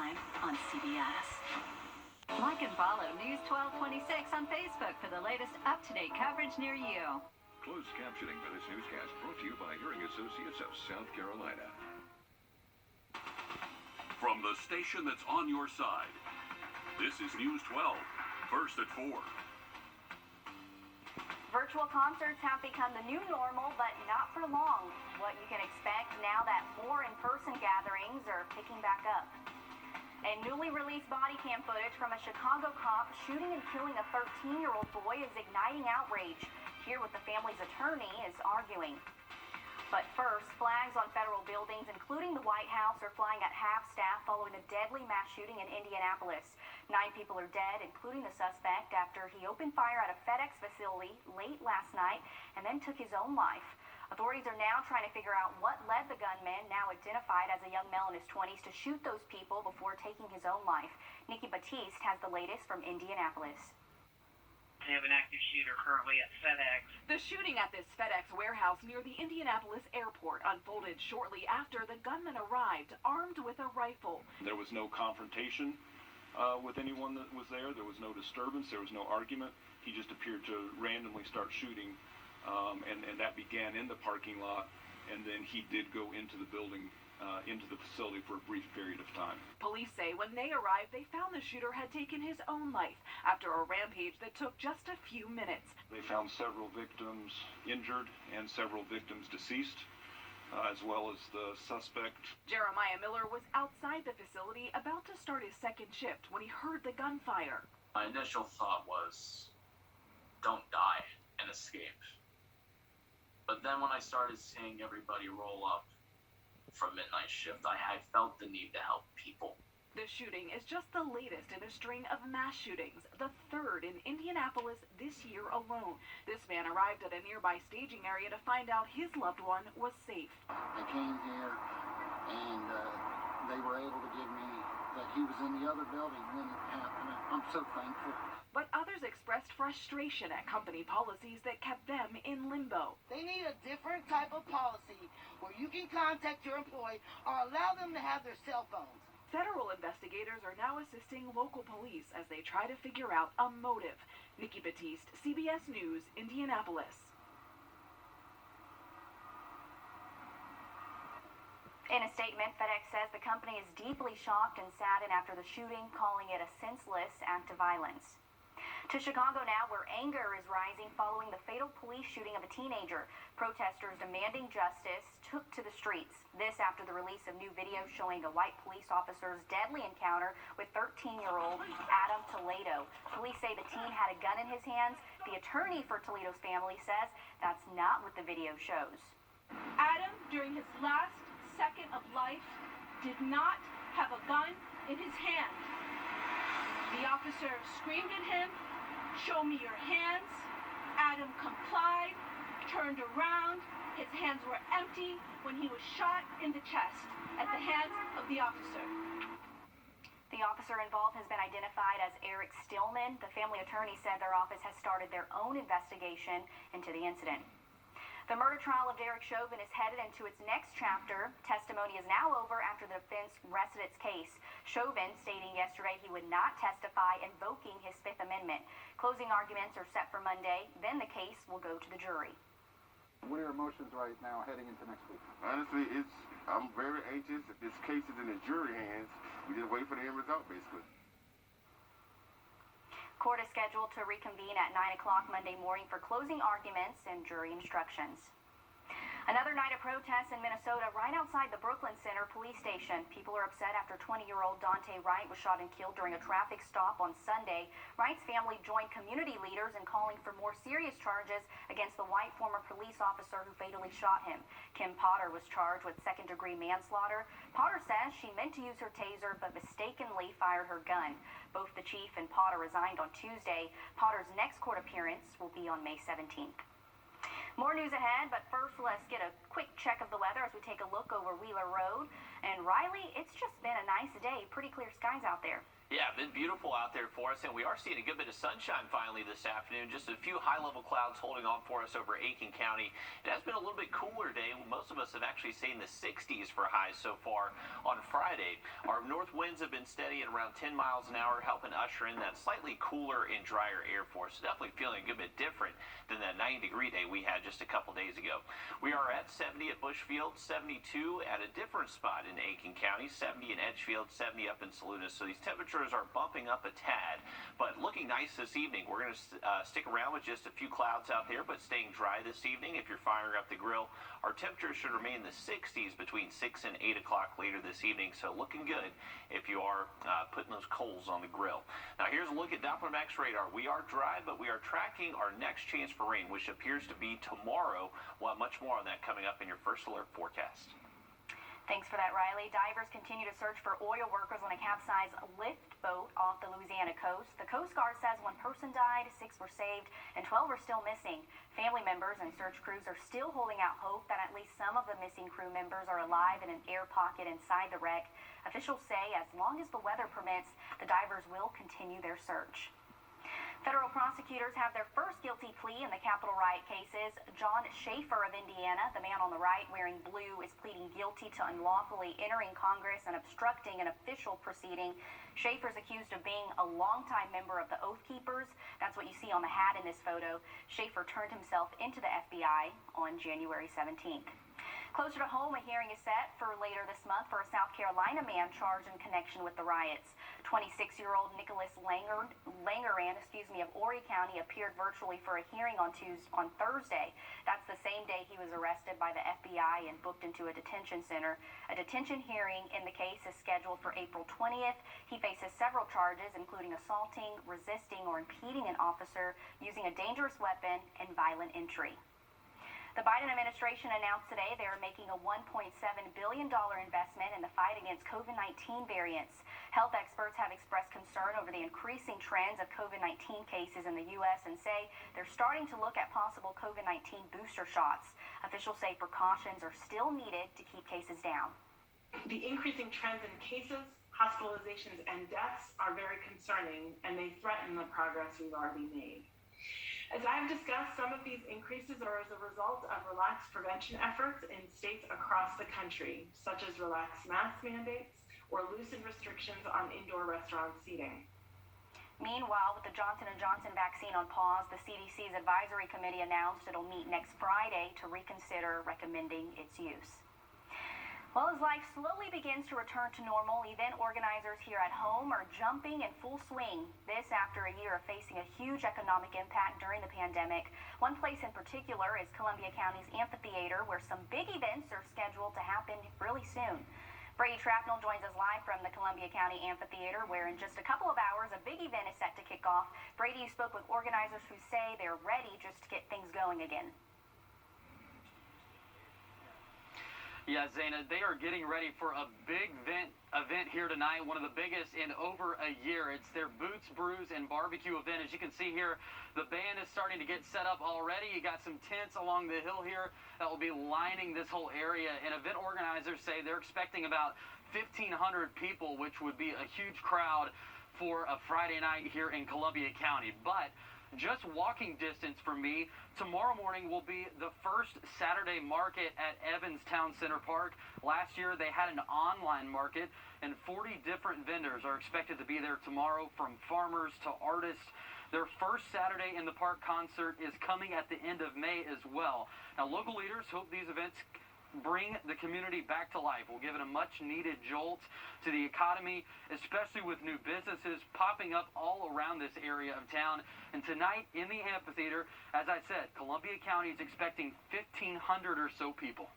time on CBS. Like and follow News 1226 on Facebook for the latest up-to-date coverage near you. Closed captioning for this newscast brought to you by Hearing Associates of South Carolina. From the station that's on your side, this is News 12, first at 4. Virtual concerts have become the new normal, but not for long. What you can expect now that more in-person gatherings are picking back up. And newly released body cam footage from a Chicago cop shooting and killing a 13-year-old boy is igniting outrage. Here what the family's attorney is arguing. But first, flags on federal buildings, including the White House, are flying at half-staff following a deadly mass shooting in Indianapolis. 9 people are dead, including the suspect, after he opened fire at a FedEx facility late last night and then took his own life. Authorities are now trying to figure out what led the gunman, now identified as a young male in his 20s, to shoot those people before taking his own life. Nikki Batiste has the latest from Indianapolis. They have an active shooter currently at FedEx. The shooting at this FedEx warehouse near the Indianapolis airport unfolded shortly after the gunman arrived, armed with a rifle. There was no confrontation with anyone that was there. There was no disturbance. There was no argument. He just appeared to randomly start shooting, and that began in the parking lot, and then he did go into the building, into the facility for a brief period of time. Police say when they arrived, they found the shooter had taken his own life after a rampage that took just a few minutes. They found several victims injured and several victims deceased, as well as the suspect. Jeremiah Miller was outside the facility about to start his second shift when he heard the gunfire. My initial thought was, don't die and escape. But then when I started seeing everybody roll up from midnight shift, I felt the need to help people. The shooting is just the latest in a string of mass shootings, the third in Indianapolis this year alone. This man arrived at a nearby staging area to find out his loved one was safe. They came here and they were able to give me that he was in the other building when it happened. I'm so thankful. But others expressed frustration at company policies that kept them in limbo. They need a different type of policy where you can contact your employee or allow them to have their cell phones. Federal investigators are now assisting local police as they try to figure out a motive. Nikki Batiste, CBS News, Indianapolis. In a statement, FedEx says the company is deeply shocked and saddened after the shooting, calling it a senseless act of violence. To Chicago now, where anger is rising following the fatal police shooting of a teenager. Protesters demanding justice took to the streets. This after the release of new video showing a white police officer's deadly encounter with 13-year-old Adam Toledo. Police say the teen had a gun in his hands. The attorney for Toledo's family says that's not what the video shows. Adam, during his last second of life, did not have a gun in his hand. The officer screamed at him, "Show me your hands." Adam complied, turned around. His hands were empty when he was shot in the chest at the hands of the officer. The officer involved has been identified as Eric Stillman. The family attorney said their office has started their own investigation into the incident. The murder trial of Derek Chauvin is headed into its next chapter. Testimony is now over after the defense rested its case. Chauvin stating yesterday he would not testify, invoking his Fifth Amendment. Closing arguments are set for Monday. Then the case will go to the jury. What are your emotions right now heading into next week? Honestly, I'm very anxious. This case is in the jury hands. We just wait for the end result, basically. Court is scheduled to reconvene at 9 o'clock Monday morning for closing arguments and jury instructions. Another night of protests in Minnesota right outside the Brooklyn Center police station. People are upset after 20-year-old Dante Wright was shot and killed during a traffic stop on Sunday. Wright's family joined community leaders in calling for more serious charges against the white former police officer who fatally shot him. Kim Potter was charged with second-degree manslaughter. Potter says she meant to use her taser but mistakenly fired her gun. Both the chief and Potter resigned on Tuesday. Potter's next court appearance will be on May 17th. More news ahead, but first let's get a quick check of the weather as we take a look over Wheeler Road. And Riley, it's just been a nice day. Pretty clear skies out there. Yeah, been beautiful out there for us, and we are seeing a good bit of sunshine finally this afternoon. Just a few high-level clouds holding on for us over Aiken County. It has been a little bit cooler day. Most of us have actually seen the 60s for highs so far on Friday. Our north winds have been steady at around 10 miles an hour, helping usher in that slightly cooler and drier air for us. Definitely feeling a good bit different than that 90-degree day we had just a couple days ago. We are at 70 at Bushfield, 72 at a different spot in Aiken County, 70 in Edgefield, 70 up in Saluda. So these temperatures are bumping up a tad, but looking nice this evening. We're going to stick around with just a few clouds out there, but staying dry this evening. If you're firing up the grill, our temperatures should remain in the 60s between 6 and 8 o'clock later this evening, so looking good if you are putting those coals on the grill. Now here's a look at Doppler Max radar. We are dry, but we are tracking our next chance for rain, which appears to be tomorrow. We'll have much more on that coming up in your first alert forecast. Thanks for that, Riley. Divers continue to search for oil workers on a capsized lift boat off the Louisiana coast. The Coast Guard says 1 person died, 6 were saved, and 12 are still missing. Family members and search crews are still holding out hope that at least some of the missing crew members are alive in an air pocket inside the wreck. Officials say as long as the weather permits, the divers will continue their search. Federal prosecutors have their first guilty plea in the Capitol riot cases. John Schaefer of Indiana, the man on the right wearing blue, is pleading guilty to unlawfully entering Congress and obstructing an official proceeding. Schaefer is accused of being a longtime member of the Oath Keepers. That's what you see on the hat in this photo. Schaefer turned himself into the FBI on January 17th. Closer to home, a hearing is set for later this month for a South Carolina man charged in connection with the riots. 26-year-old Nicholas Langeran of Horry County appeared virtually for a hearing on Thursday. That's the same day he was arrested by the FBI and booked into a detention center. A detention hearing in the case is scheduled for April 20th. He faces several charges, including assaulting, resisting, or impeding an officer, using a dangerous weapon, and violent entry. The Biden administration announced today they are making a $1.7 billion investment in the fight against COVID-19 variants. Health experts have expressed concern over the increasing trends of COVID-19 cases in the U.S. and say they're starting to look at possible COVID-19 booster shots. Officials say precautions are still needed to keep cases down. The increasing trends in cases, hospitalizations, and deaths are very concerning, and they threaten the progress we've already made. As I've discussed, some of these increases are as a result of relaxed prevention efforts in states across the country, such as relaxed mask mandates or loosened restrictions on indoor restaurant seating. Meanwhile, with the Johnson & Johnson vaccine on pause, the CDC's advisory committee announced it'll meet next Friday to reconsider recommending its use. Well, as life slowly begins to return to normal, event organizers here at home are jumping in full swing. This after a year of facing a huge economic impact during the pandemic. One place in particular is Columbia County's amphitheater, where some big events are scheduled to happen really soon. Brady Trapnell joins us live from the Columbia County Amphitheater, where in just a couple of hours, a big event is set to kick off. Brady, you spoke with organizers who say they're ready just to get things going again. Yeah, Zaina, they are getting ready for a big event here tonight, one of the biggest in over a year. It's their Boots, Brews, and Barbecue event. As you can see here, the band is starting to get set up already. You got some tents along the hill here that will be lining this whole area. And event organizers say they're expecting about 1,500 people, which would be a huge crowd for a Friday night here in Columbia County. But just walking distance from me, tomorrow morning will be the first Saturday market at Evans Town Center Park. Last year they had an online market, and 40 different vendors are expected to be there tomorrow, from farmers to artists. Their first Saturday in the Park concert is coming at the end of May as well. Now, local leaders hope these events bring the community back to life. We'll give it a much-needed jolt to the economy, especially with new businesses popping up all around this area of town. And tonight in the amphitheater, as I said, Columbia County is expecting 1,500 or so people.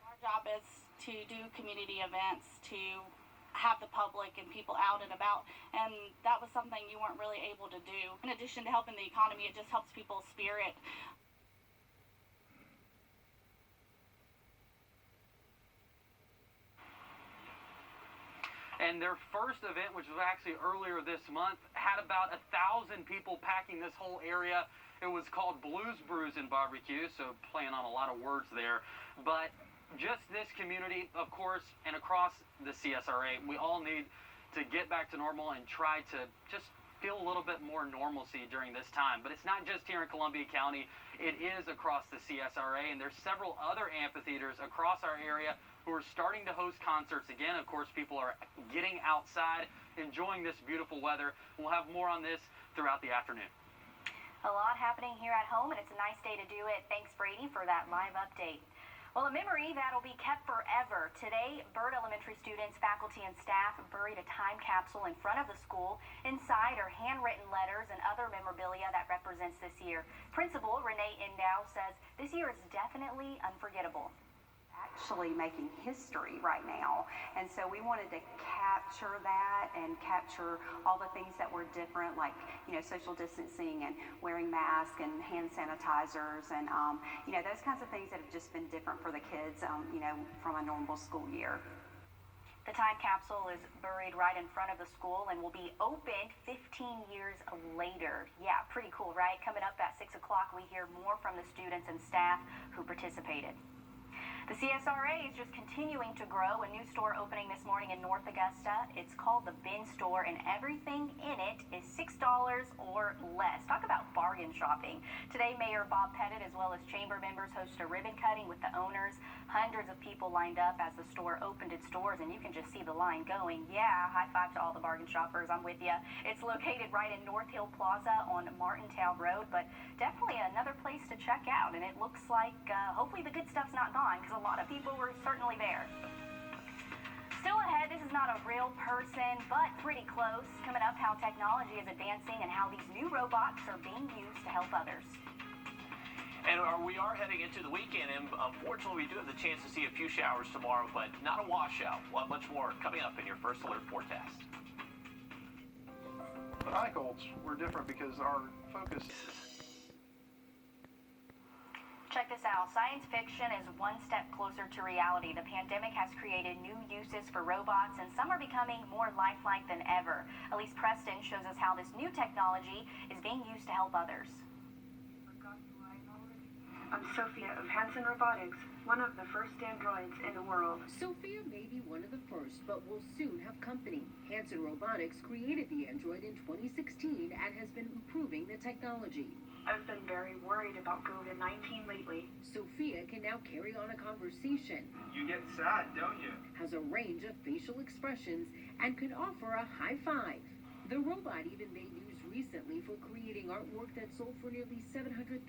Our job is to do community events, to have the public and people out and about, and that was something you weren't really able to do. In addition to helping the economy, it just helps people's spirit. And their first event, which was actually earlier this month, had about 1,000 people packing this whole area. It was called Blues, Brews, and Barbecue, so playing on a lot of words there. But just this community, of course, and across the CSRA, we all need to get back to normal and try to just feel a little bit more normalcy during this time. But it's not just here in Columbia County. It is across the CSRA, and there's several other amphitheaters across our area who are starting to host concerts again. Of course, people are getting outside, enjoying this beautiful weather. We'll have more on this throughout the afternoon. A lot happening here at home, and it's a nice day to do it. Thanks, Brady, for that live update. Well, a memory that'll be kept forever. Today, Byrd Elementary students, faculty, and staff buried a time capsule in front of the school. Inside are handwritten letters and other memorabilia that represents this year. Principal Renee Indow says this year is definitely unforgettable. Actually making history right now, and so we wanted to capture that and capture all the things that were different, like social distancing and wearing masks and hand sanitizers and those kinds of things that have just been different for the kids from a normal school year. The time capsule is buried right in front of the school and will be opened 15 years later. Yeah, pretty cool, right? Coming up at 6 o'clock, we hear more from the students and staff who participated. The CSRA is just continuing to grow. A new store opening this morning in North Augusta. It's called the Bin Store, and everything in it is $6 or less. Talk about bargain shopping. Today, Mayor Bob Pettit, as well as chamber members, hosted a ribbon cutting with the owners. Hundreds of people lined up as the store opened its doors, and you can just see the line going. Yeah, high five to all the bargain shoppers. I'm with you. It's located right in North Hill Plaza on Martintown Road, but definitely another place to check out. And it looks like hopefully the good stuff's not gone, because a lot of people were certainly there. Still ahead, this is not a real person, but pretty close. Coming up, how technology is advancing and how these new robots are being used to help others. And we are heading into the weekend, and unfortunately, we do have the chance to see a few showers tomorrow, but not a washout. We'll have much more coming up in your First Alert forecast. But Eichholz, we're different because our focus. Check this out. Science fiction is one step closer to reality. The pandemic has created new uses for robots, and some are becoming more lifelike than ever. Elise Preston shows us how this new technology is being used to help others. I'm Sophia of Hanson Robotics, one of the first androids in the world. Sophia may be one of the first, but will soon have company. Hanson Robotics created the android in 2016 and has been improving the technology. I've been very worried about COVID-19 lately. Sophia can now carry on a conversation. You get sad, don't you? Has a range of facial expressions and can offer a high five. The robot even made news recently for creating artwork that sold for nearly $700,000.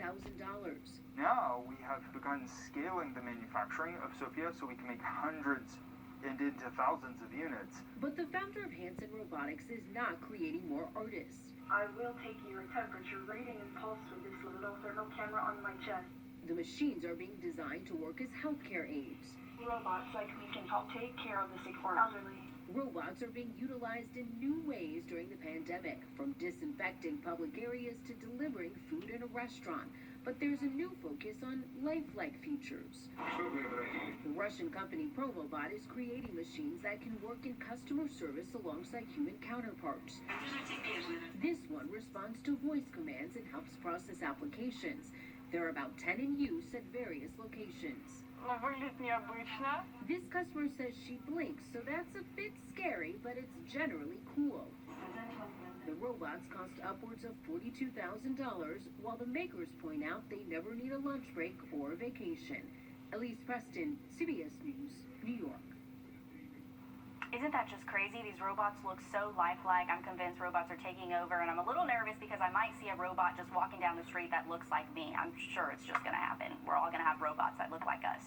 Now we have begun scaling the manufacturing of Sophia so we can make hundreds and into thousands of units. But the founder of Hanson Robotics is not creating more artists. I will take your temperature reading and pulse with this little thermal camera on my chest. The machines are being designed to work as healthcare aids. Robots like me can help take care of the sick or elderly. Robots are being utilized in new ways during the pandemic, from disinfecting public areas to delivering food in a restaurant. But there's a new focus on lifelike features. The Russian company Promobot is creating machines that can work in customer service alongside human counterparts. This one responds to voice commands and helps process applications. There are about 10 in use at various locations. This customer says she blinks, so that's a bit scary, but it's generally cool. The robots cost upwards of $42,000, while the makers point out they never need a lunch break or a vacation. Elise Preston, CBS News, New York. Isn't that just crazy? These robots look so lifelike. I'm convinced robots are taking over, and I'm a little nervous because I might see a robot just walking down the street that looks like me. I'm sure it's just going to happen. We're all going to have robots that look like us.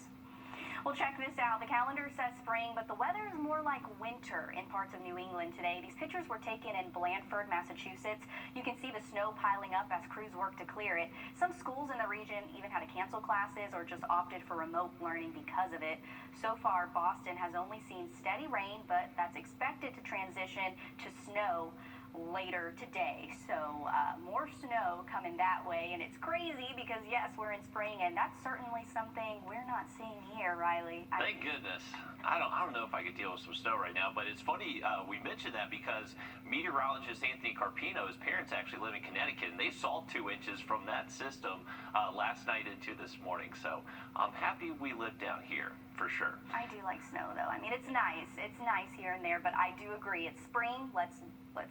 Well, check this out. The calendar says spring, but the weather is more like winter in parts of New England today. These pictures were taken in Blandford, Massachusetts. You can see the snow piling up as crews work to clear it. Some schools in the region even had to cancel classes or just opted for remote learning because of it. So far, Boston has only seen steady rain, but that's expected to transition to snow later today. So more snow coming that way, and it's crazy because yes, we're in spring, and that's certainly something we're not seeing here, Riley. Thank goodness. I don't know if I could deal with some snow right now, but it's funny we mentioned that because meteorologist Anthony Carpino, his parents actually live in Connecticut, and they saw 2 inches from that system last night into this morning. So I'm happy we live down here. for sure. I do like snow, though. I mean, it's nice. It's nice here and there, but I do agree. It's spring. Let's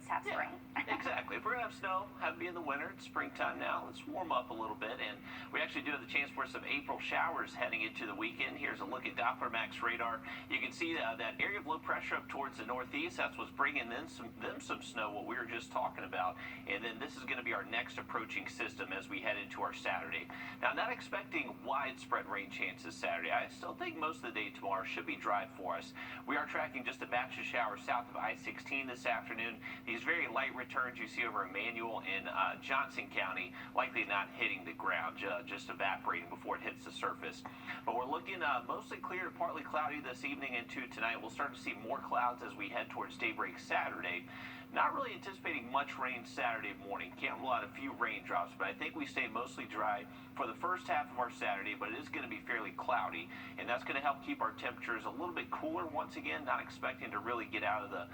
have spring. Exactly. If we're going to have snow, have it be in the winter. It's springtime now. Let's warm up a little bit. And we actually do have the chance for some April showers heading into the weekend. Here's a look at Doppler Max radar. You can see that area of low pressure up towards the northeast. That's what's bringing them some snow, what we were just talking about. And then this is going to be our next approaching system as we head into our Saturday. Now, not expecting widespread rain chances Saturday. I still think most of the day tomorrow should be dry for us. We are tracking just a batch of showers south of I-16 this afternoon. These very light returns you see over Emmanuel and Johnson County, likely not hitting the ground, just evaporating before it hits the surface. But we're looking mostly clear to partly cloudy this evening into tonight. We'll start to see more clouds as we head towards daybreak Saturday. Not really anticipating much rain Saturday morning. Can't rule out a few raindrops, but I think we stay mostly dry for the first half of our Saturday, but it is going to be fairly cloudy, and that's going to help keep our temperatures a little bit cooler once again. Not expecting to really get out of the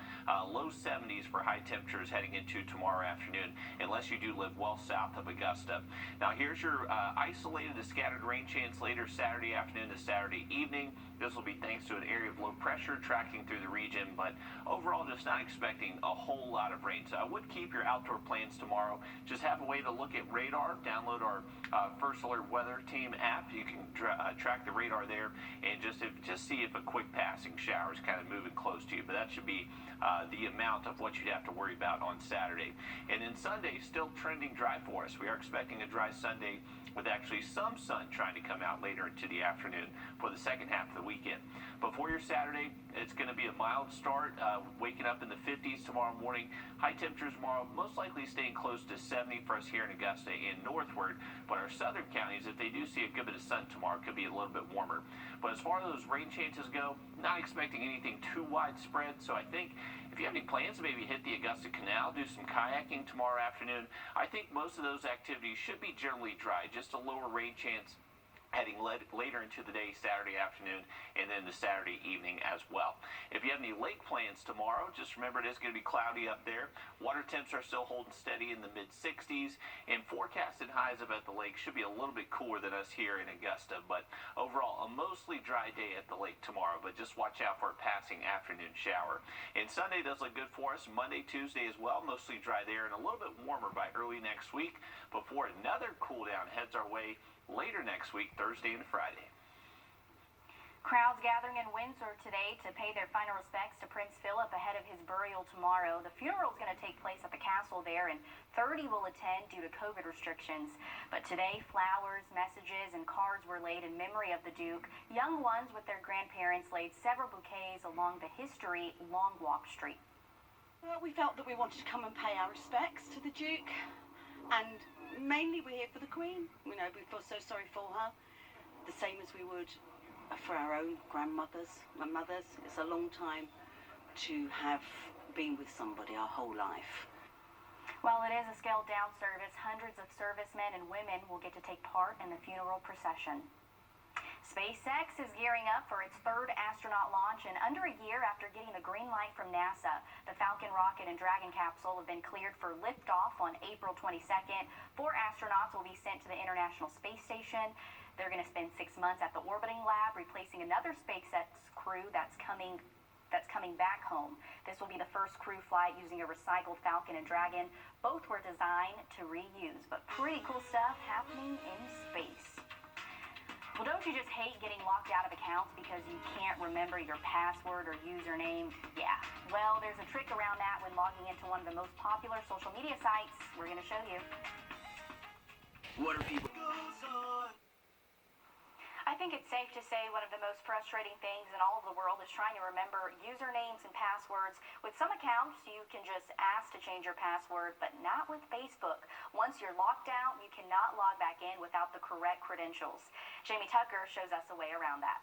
low 70s for high temperatures heading into tomorrow afternoon, unless you do live well south of Augusta. Now, here's your isolated to scattered rain chance later Saturday afternoon to Saturday evening. This will be thanks to an area of low pressure tracking through the region, but overall just not expecting a whole lot of rain. So I would keep your outdoor plans tomorrow. Just have a way to look at radar. Download our First Alert Weather Team app. You can track the radar there and just see if a quick passing shower is kind of moving close to you. But that should be the amount of what you'd have to worry about on Saturday. And then Sunday, still trending dry for us. We are expecting a dry Sunday with actually some sun trying to come out later into the afternoon for the second half of the weekend. But for your Saturday, it's going to be a mild start, waking up in the 50s tomorrow morning. High temperatures tomorrow, most likely staying close to 70 for us here in Augusta and northward. But our southern counties, if they do see a good bit of sun tomorrow, could be a little bit warmer. But as far as those rain chances go, not expecting anything too widespread. So I think if you have any plans to maybe hit the Augusta Canal, do some kayaking tomorrow afternoon, I think most of those activities should be generally dry. Just a lower rain chance heading later into the day, Saturday afternoon, and then the Saturday evening as well. If you have any lake plans tomorrow, just remember it is going to be cloudy up there. Water temps are still holding steady in the mid-60s, and forecasted highs up at the lake should be a little bit cooler than us here in Augusta, but overall, a mostly dry day at the lake tomorrow, but just watch out for a passing afternoon shower. And Sunday does look good for us. Monday, Tuesday as well, mostly dry there, and a little bit warmer by early next week before another cool down heads our way later next week, Thursday and Friday. Crowds gathering in Windsor today to pay their final respects to Prince Philip ahead of his burial tomorrow. The funeral is going to take place at the castle there, and 30 will attend due to COVID restrictions. But today, flowers, messages, and cards were laid in memory of the Duke. Young ones with their grandparents laid several bouquets along the historic Long Walk Street. Well, we felt that we wanted to come and pay our respects to the Duke, and mainly we're here for the Queen. You know, we feel so sorry for her, the same as we would for our own grandmothers and mothers. It's a long time to have been with somebody our whole life. While it is a scaled down service, hundreds of servicemen and women will get to take part in the funeral procession. SpaceX is gearing up for its third astronaut launch, and under a year after getting the green light from NASA, the Falcon rocket and Dragon capsule have been cleared for liftoff on April 22nd. 4 astronauts will be sent to the International Space Station. They're going to spend 6 months at the orbiting lab, replacing another SpaceX crew that's coming back home. This will be the first crew flight using a recycled Falcon and Dragon. Both were designed to reuse, but pretty cool stuff happening in space. Well, don't you just hate getting locked out of accounts because you can't remember your password or username? Yeah. Well, there's a trick around that when logging into one of the most popular social media sites. We're going to show you. What are people? I think it's safe to say one of the most frustrating things in all of the world is trying to remember usernames and passwords. With some accounts, you can just ask to change your password, but not with Facebook. Once you're locked out, you cannot log back in without the correct credentials. Jamie Tucker shows us a way around that.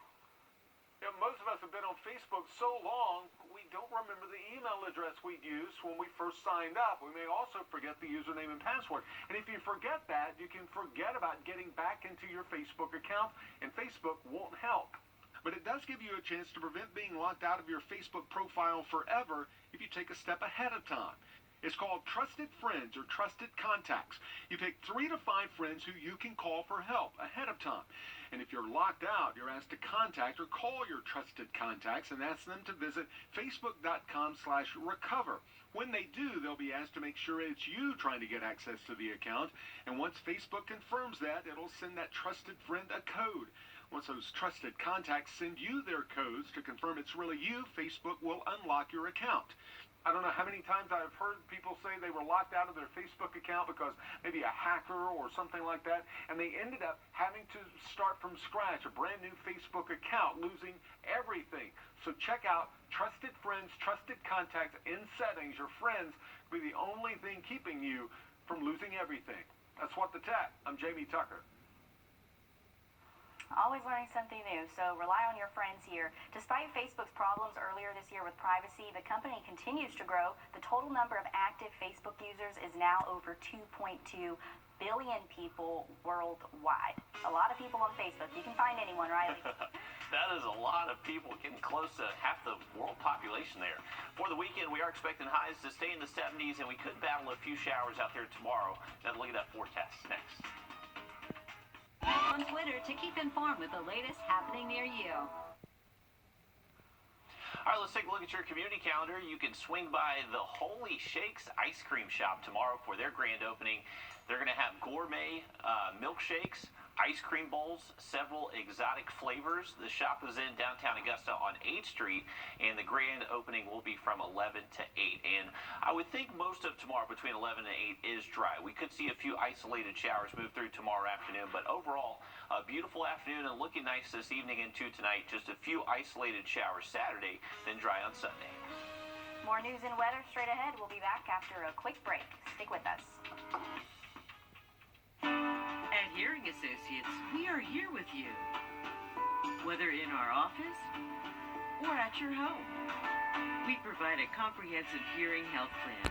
Yeah, most of us have been on Facebook so long, we don't remember the email address we used when we first signed up. We may also forget the username and password. And if you forget that, you can forget about getting back into your Facebook account, and Facebook won't help. But it does give you a chance to prevent being locked out of your Facebook profile forever if you take a step ahead of time. It's called Trusted Friends or Trusted Contacts. You pick 3 to 5 friends who you can call for help ahead of time. And if you're locked out, you're asked to contact or call your trusted contacts and ask them to visit facebook.com/recover. When they do, they'll be asked to make sure it's you trying to get access to the account. And once Facebook confirms that, it'll send that trusted friend a code. Once those trusted contacts send you their codes to confirm it's really you, Facebook will unlock your account. I don't know how many times I've heard people say they were locked out of their Facebook account because maybe a hacker or something like that, and they ended up having to start from scratch, a brand new Facebook account, losing everything. So check out Trusted Friends, Trusted Contacts in settings. Your friends will be the only thing keeping you from losing everything. That's What the Tech. I'm Jamie Tucker. Always learning something new, so rely on your friends here. Despite Facebook's problems earlier this year with privacy, the company continues to grow. The total number of active Facebook users is now over 2.2 billion people worldwide. A lot of people on Facebook. You can find anyone, Riley. That is a lot of people, getting close to half the world population there. For the weekend, we are expecting highs to stay in the 70s, and we could battle a few showers out there tomorrow. Now look at that forecast next. On Twitter to keep informed with the latest happening near you. All right, let's take a look at your community calendar. You can swing by the Holy Shakes Ice Cream Shop tomorrow for their grand opening. They're going to have gourmet milkshakes, ice cream bowls, several exotic flavors. The shop is in downtown Augusta on 8th Street, and the grand opening will be from 11 to 8. And I would think most of tomorrow between 11 and 8 is dry. We could see a few isolated showers move through tomorrow afternoon, but overall, a beautiful afternoon and looking nice this evening into tonight. Just a few isolated showers Saturday, then dry on Sunday. More news and weather straight ahead. We'll be back after a quick break. Stick with us. At Hearing Associates, we are here with you, whether in our office or at your home. We provide a comprehensive hearing health plan